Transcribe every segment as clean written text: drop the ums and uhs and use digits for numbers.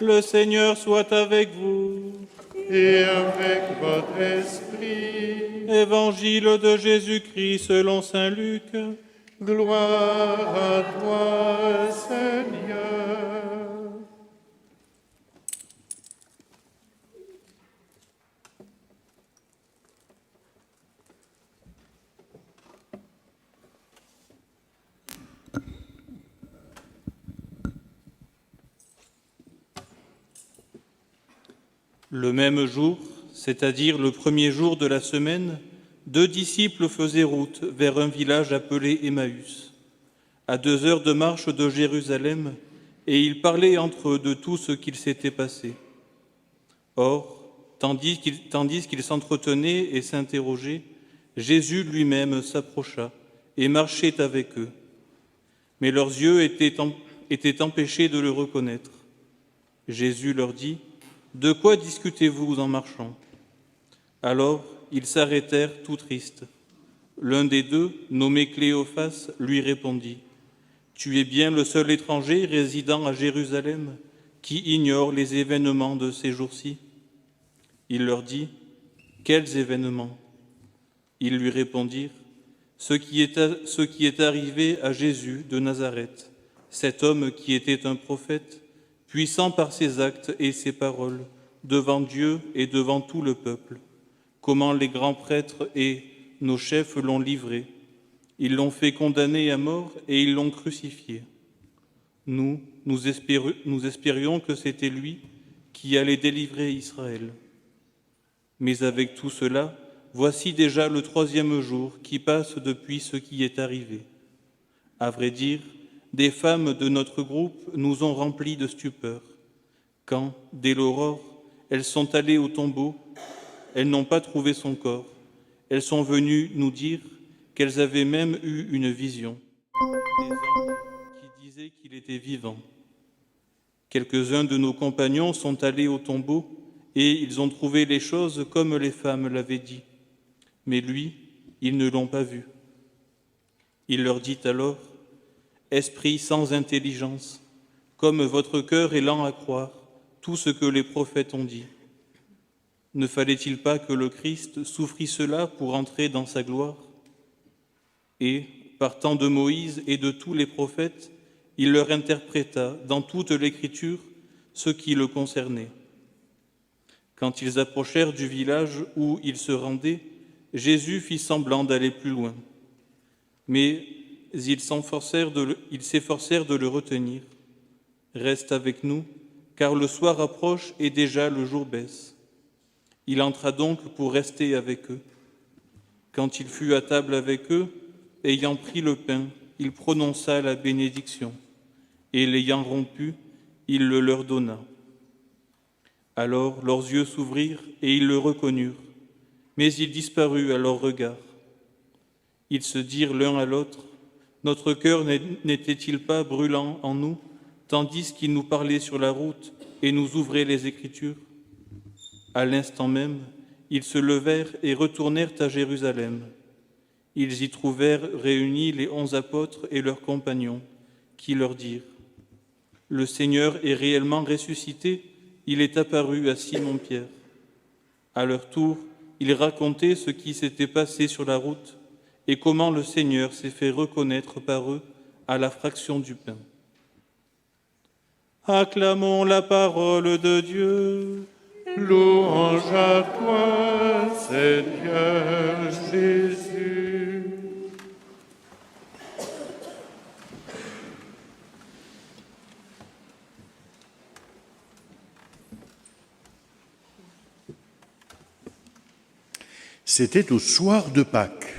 Le Seigneur soit avec vous. Et avec votre esprit. Évangile de Jésus-Christ selon saint Luc. Gloire à toi, Seigneur. Le même jour, c'est-à-dire le premier jour de la semaine, 2 disciples faisaient route vers un village appelé Emmaüs, à 2 heures de marche de Jérusalem, et ils parlaient entre eux de tout ce qu'il s'était passé. Or, tandis qu'ils s'entretenaient et s'interrogeaient, Jésus lui-même s'approcha et marchait avec eux. Mais leurs yeux étaient empêchés de le reconnaître. Jésus leur dit: « De quoi discutez-vous en marchant ?» Alors ils s'arrêtèrent tout tristes. L'un des deux, nommé Cléophas, lui répondit: « Tu es bien le seul étranger résidant à Jérusalem qui ignore les événements de ces jours-ci ?» Il leur dit: « Quels événements ?» Ils lui répondirent: « Ce qui est arrivé à Jésus de Nazareth, cet homme qui était un prophète, puissant par ses actes et ses paroles, devant Dieu et devant tout le peuple. Comment les grands prêtres et nos chefs l'ont livré. Ils l'ont fait condamner à mort et ils l'ont crucifié. Nous espérions que c'était lui qui allait délivrer Israël. Mais avec tout cela, voici déjà le 3e jour qui passe depuis ce qui est arrivé. À vrai dire, des femmes de notre groupe nous ont remplis de stupeur. Quand, dès l'aurore, elles sont allées au tombeau, elles n'ont pas trouvé son corps. Elles sont venues nous dire qu'elles avaient même eu une vision, des anges qui disaient qu'il était vivant. Quelques-uns de nos compagnons sont allés au tombeau et ils ont trouvé les choses comme les femmes l'avaient dit. Mais lui, ils ne l'ont pas vu. Il leur dit alors: « Esprit sans intelligence, comme votre cœur est lent à croire tout ce que les prophètes ont dit. Ne fallait-il pas que le Christ souffrît cela pour entrer dans sa gloire ?» Et, partant de Moïse et de tous les prophètes, il leur interpréta dans toute l'Écriture ce qui le concernait. Quand ils approchèrent du village où ils se rendaient, Jésus fit semblant d'aller plus loin. Mais ils s'efforcèrent de le retenir. « Reste avec nous, car le soir approche et déjà le jour baisse. » Il entra donc pour rester avec eux. Quand il fut à table avec eux, ayant pris le pain, il prononça la bénédiction, et l'ayant rompu, il le leur donna. Alors leurs yeux s'ouvrirent et ils le reconnurent, mais il disparut à leurs regards. Ils se dirent l'un à l'autre: « Notre cœur n'était-il pas brûlant en nous, tandis qu'il nous parlait sur la route et nous ouvrait les Écritures ?» À l'instant même, ils se levèrent et retournèrent à Jérusalem. Ils y trouvèrent réunis les 11 apôtres et leurs compagnons, qui leur dirent: « Le Seigneur est réellement ressuscité, il est apparu à Simon-Pierre. » À leur tour, ils racontaient ce qui s'était passé sur la route et comment le Seigneur s'est fait reconnaître par eux à la fraction du pain. Acclamons la parole de Dieu. Louange à toi, Seigneur Jésus. C'était au soir de Pâques.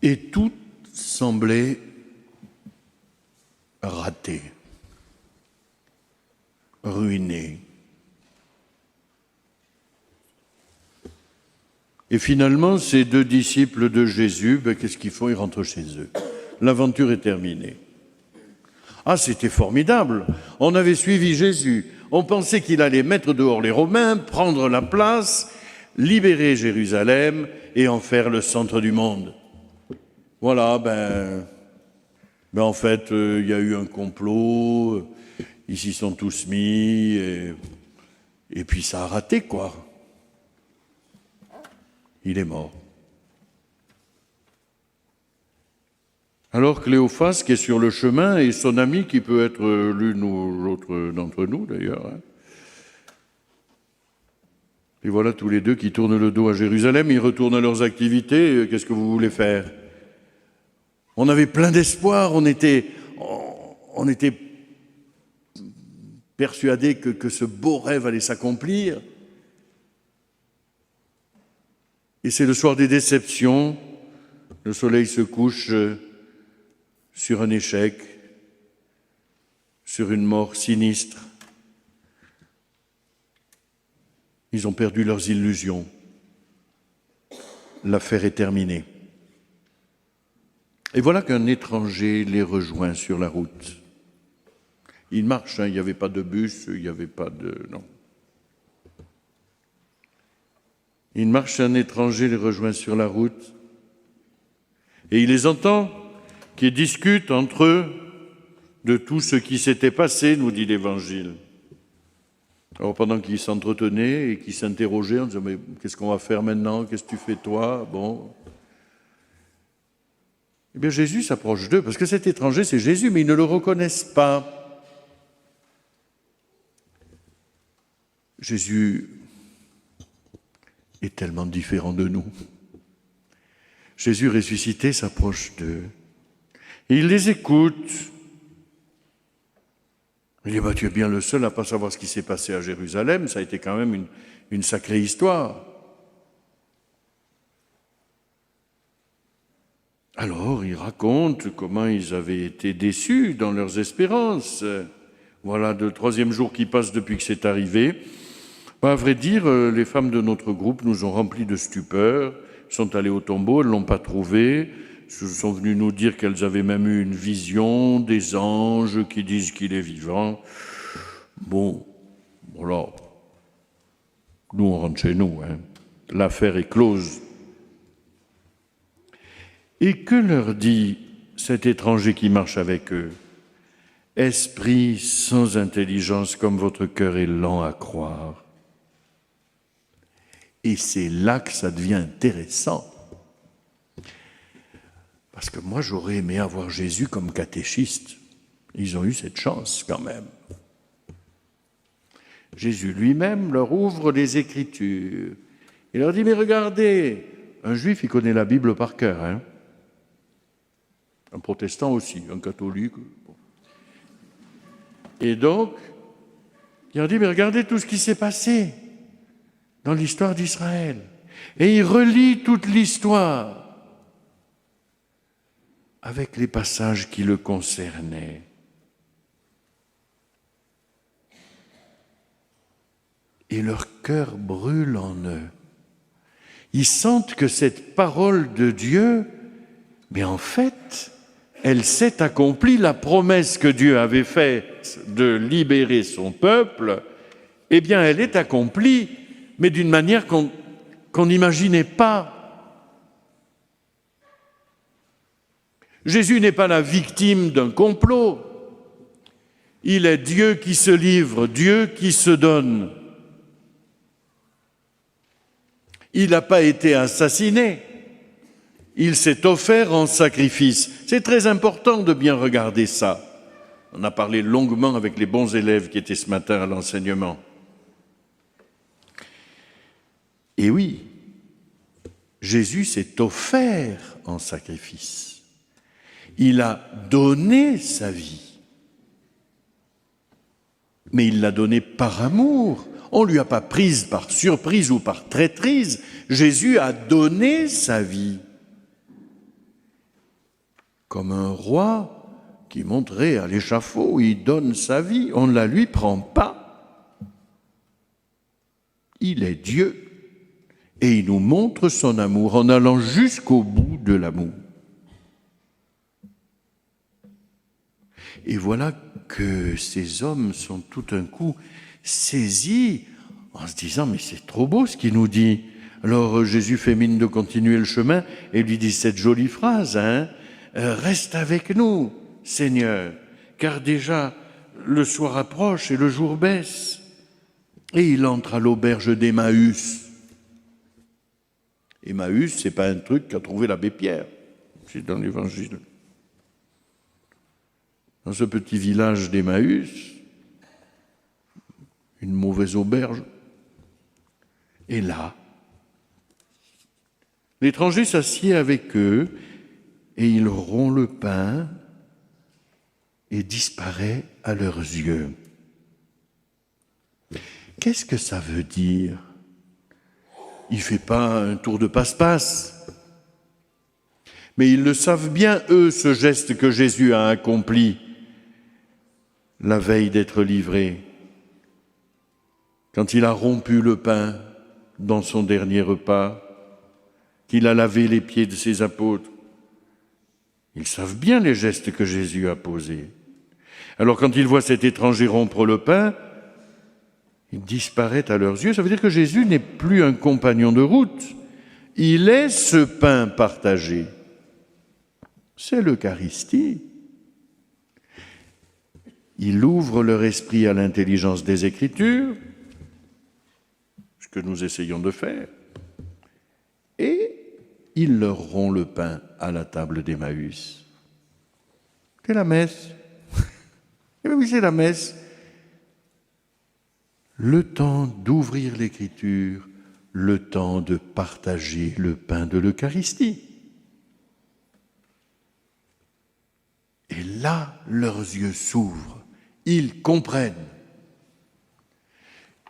Et tout semblait raté, ruiné. Et finalement, ces 2 disciples de Jésus, qu'est-ce qu'ils font? Ils rentrent chez eux. L'aventure est terminée. Ah, c'était formidable. On avait suivi Jésus. On pensait qu'il allait mettre dehors les Romains, prendre la place, libérer Jérusalem et en faire le centre du monde. Voilà, Mais en fait, il y a eu un complot, ils s'y sont tous mis, et puis ça a raté, quoi. Il est mort. Alors Cléophas, qui est sur le chemin, et son ami, qui peut être l'une ou l'autre d'entre nous, d'ailleurs, hein. Et voilà tous les deux qui tournent le dos à Jérusalem, ils retournent à leurs activités. Qu'est-ce que vous voulez faire? On avait plein d'espoir, on était persuadés que ce beau rêve allait s'accomplir. Et c'est le soir des déceptions, le soleil se couche sur un échec, sur une mort sinistre. Ils ont perdu leurs illusions. L'affaire est terminée. Et voilà qu'un étranger les rejoint sur la route. Il marche, il n'y avait pas de bus, il n'y avait pas de... Non. Il marche, un étranger les rejoint sur la route. Et il les entend, qui discutent entre eux de tout ce qui s'était passé, nous dit l'Évangile. Alors pendant qu'ils s'entretenaient et qu'ils s'interrogeaient en disant « Mais qu'est-ce qu'on va faire maintenant? Qu'est-ce que tu fais toi ?» Bon. Eh bien Jésus s'approche d'eux, parce que cet étranger c'est Jésus, mais ils ne le reconnaissent pas. Jésus est tellement différent de nous. Jésus ressuscité s'approche d'eux. Et il les écoute. Il dit, tu es bien le seul à ne pas savoir ce qui s'est passé à Jérusalem, ça a été quand même une sacrée histoire. Alors, il raconte comment ils avaient été déçus dans leurs espérances. Voilà le 3e jour qui passe depuis que c'est arrivé. À vrai dire, les femmes de notre groupe nous ont remplis de stupeur, sont allées au tombeau, elles ne l'ont pas trouvé, sont venues nous dire qu'elles avaient même eu une vision, des anges qui disent qu'il est vivant. Bon, voilà. Nous, on rentre chez nous, hein. L'affaire est close. Et que leur dit cet étranger qui marche avec eux? Esprit sans intelligence, comme votre cœur est lent à croire. Et c'est là que ça devient intéressant. Parce que moi, j'aurais aimé avoir Jésus comme catéchiste. Ils ont eu cette chance quand même. Jésus lui-même leur ouvre les Écritures. Il leur dit, mais regardez, un juif, il connaît la Bible par cœur, hein. Un protestant aussi, un catholique. Et donc, il leur dit, mais regardez tout ce qui s'est passé dans l'histoire d'Israël. Et il relit toute l'histoire avec les passages qui le concernaient. Et leur cœur brûle en eux. Ils sentent que cette parole de Dieu, mais en fait, elle s'est accomplie, la promesse que Dieu avait faite de libérer son peuple, eh bien, elle est accomplie, mais d'une manière qu'on n'imaginait pas. Jésus n'est pas la victime d'un complot. Il est Dieu qui se livre, Dieu qui se donne. Il n'a pas été assassiné. Il s'est offert en sacrifice. C'est très important de bien regarder ça. On a parlé longuement avec les bons élèves qui étaient ce matin à l'enseignement. Et oui, Jésus s'est offert en sacrifice. Il a donné sa vie. Mais il l'a donnée par amour. On ne lui a pas prise par surprise ou par traîtrise. Jésus a donné sa vie. Comme un roi qui monterait à l'échafaud, il donne sa vie, on ne la lui prend pas. Il est Dieu et il nous montre son amour en allant jusqu'au bout de l'amour. Et voilà que ces hommes sont tout d'un coup saisis en se disant « mais c'est trop beau ce qu'il nous dit ». Alors Jésus fait mine de continuer le chemin et lui dit cette jolie phrase, hein, « Reste avec nous ». Seigneur, car déjà le soir approche et le jour baisse. » Et il entre à l'auberge d'Emmaüs. Emmaüs, ce n'est pas un truc qu'a trouvé l'abbé Pierre, c'est dans l'Évangile. Dans ce petit village d'Emmaüs, une mauvaise auberge. Et là, l'étranger s'assied avec eux et il rompt le pain et disparaît à leurs yeux. Qu'est-ce que ça veut dire? Il ne fait pas un tour de passe-passe. Mais ils le savent bien, eux, ce geste que Jésus a accompli la veille d'être livré. Quand il a rompu le pain dans son dernier repas, qu'il a lavé les pieds de ses apôtres. Ils savent bien les gestes que Jésus a posés. Alors quand ils voient cet étranger rompre le pain, il disparaît à leurs yeux. Ça veut dire que Jésus n'est plus un compagnon de route. Il est ce pain partagé. C'est l'Eucharistie. Il ouvre leur esprit à l'intelligence des Écritures, ce que nous essayons de faire, et il leur rompt le pain à la table d'Emmaüs. C'est la messe. Eh bien oui, c'est la messe. Le temps d'ouvrir l'Écriture, le temps de partager le pain de l'Eucharistie. Et là, leurs yeux s'ouvrent, ils comprennent.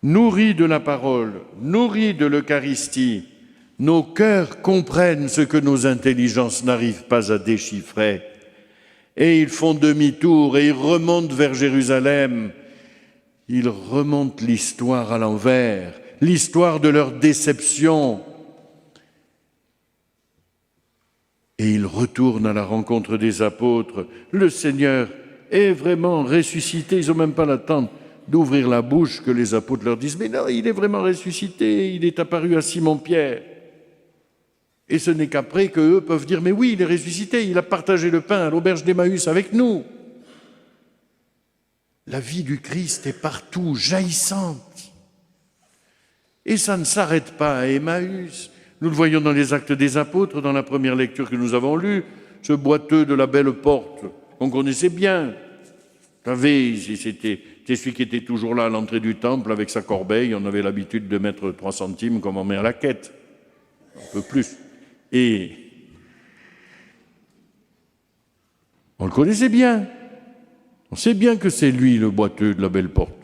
Nourris de la parole, nourris de l'Eucharistie, nos cœurs comprennent ce que nos intelligences n'arrivent pas à déchiffrer. Et ils font demi-tour et ils remontent vers Jérusalem. Ils remontent l'histoire à l'envers, l'histoire de leur déception. Et ils retournent à la rencontre des apôtres. Le Seigneur est vraiment ressuscité. Ils n'ont même pas l'attente d'ouvrir la bouche que les apôtres leur disent « Mais non, il est vraiment ressuscité, il est apparu à Simon-Pierre. » Et ce n'est qu'après qu'eux peuvent dire « Mais oui, il est ressuscité, il a partagé le pain à l'auberge d'Emmaüs avec nous. » La vie du Christ est partout, jaillissante. Et ça ne s'arrête pas à Emmaüs. Nous le voyons dans les Actes des Apôtres, dans la première lecture que nous avons lue, ce boiteux de la belle porte, qu'on connaissait bien. Vous savez, c'était celui qui était toujours là à l'entrée du temple avec sa corbeille. On avait l'habitude de mettre 3 centimes comme on met à la quête. Un peu plus. Et on le connaissait bien. On sait bien que c'est lui, le boiteux de la belle porte.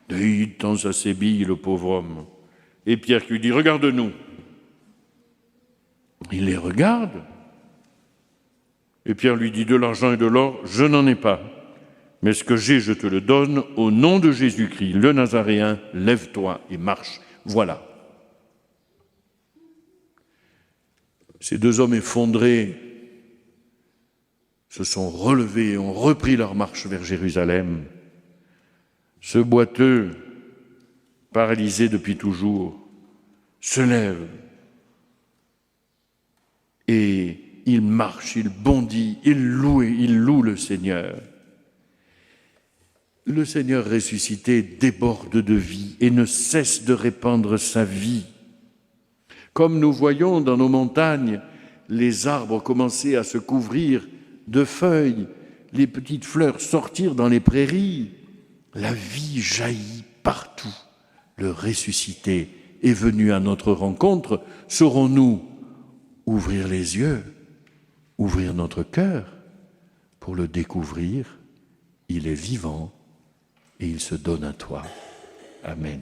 Et il tend sa sébille, le pauvre homme. Et Pierre lui dit « Regarde-nous ». Il les regarde. Et Pierre lui dit « De l'argent et de l'or, je n'en ai pas. Mais ce que j'ai, je te le donne. Au nom de Jésus-Christ, le Nazaréen, lève-toi et marche. » Voilà. Ces 2 hommes effondrés se sont relevés et ont repris leur marche vers Jérusalem. Ce boiteux, paralysé depuis toujours, se lève et il marche, il bondit, il loue le Seigneur. Le Seigneur ressuscité déborde de vie et ne cesse de répandre sa vie. Comme nous voyons dans nos montagnes, les arbres commencer à se couvrir de feuilles, les petites fleurs sortir dans les prairies, la vie jaillit partout. Le ressuscité est venu à notre rencontre. Saurons-nous ouvrir les yeux, ouvrir notre cœur pour le découvrir? Il est vivant et il se donne à toi. Amen.